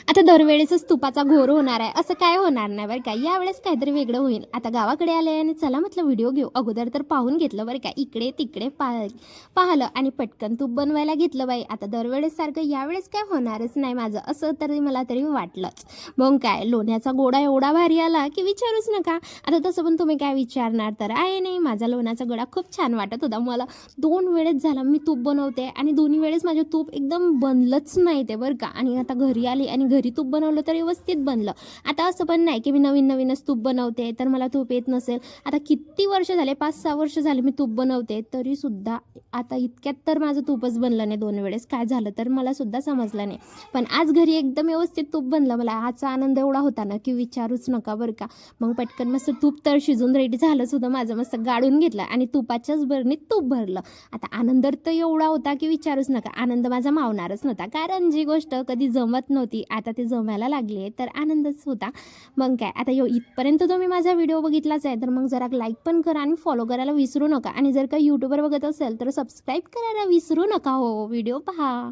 आता दरवेळेसच तुपाचा घोर होणार आहे असं काय होणार नाही बरं का. यावेळेस काहीतरी वेगळं होईल. आता गावाकडे आले आणि चला म्हटलं व्हिडिओ घेऊ. अगोदर तर पाहून घेतलं बरं का, इकडे तिकडे पाहिलं आणि पटकन तूप बनवायला घेतलं बाई. आता दरवेळेस सारखं यावेळेस काय होणारच नाही माझं असं तरी मला तरी वाटलंच. मग काय लोण्याचा गोडा एवढा भारी आला की विचारूच नका. आता तसं पण तुम्ही काय विचारणार तर आहे नाही, माझा लोण्याचा गोडा खूप छान वाटत होता मला. 2 वेळेस झाला मी तूप बनवते आणि दोन्ही वेळेस माझं तूप एकदम बनलंच नाही ते बरं का. आणि आता घरी आली आणि घरी तूप बनवलं तर व्यवस्थित बनलं. आता असं पण नाही की मी नवीनच तूप बनवते तर मला तूप येत नसेल. आता किती वर्ष झाले, 5-6 वर्ष झाले मी तूप बनवते तरीसुद्धा आता इतक्यात तर माझं तूपच बनलं नाही. 2 वेळेस काय झालं तर मला सुद्धा समजलं नाही. पण आज घरी एकदम व्यवस्थित तूप बनलं. मला आजचा आनंद एवढा होता ना की विचारूच नका बरं का. मग पटकन मस्त तूप तर शिजून रेडी झालंच होतं माझं. मस्त गाळून घेतलं आणि तुपाच्याच बरणीत तूप भरलं. आता आनंद तर एवढा होता की विचारूच नका. आनंद माझा मावणारच नव्हता, कारण जी गोष्ट कधी जमत नव्हती आता ती जमायला लागली आहे तर आनंदच होता. मग काय आता इथपर्यंत तुम्ही माझा व्हिडिओ बघितलाच आहे तर मग जरा लाईक पण करा आणि फॉलो करायला विसरू नका. आणि जर का यूट्यूबवर बघत असेल तर सबस्क्राईब करायला विसरू नका हो. व्हिडिओ पहा.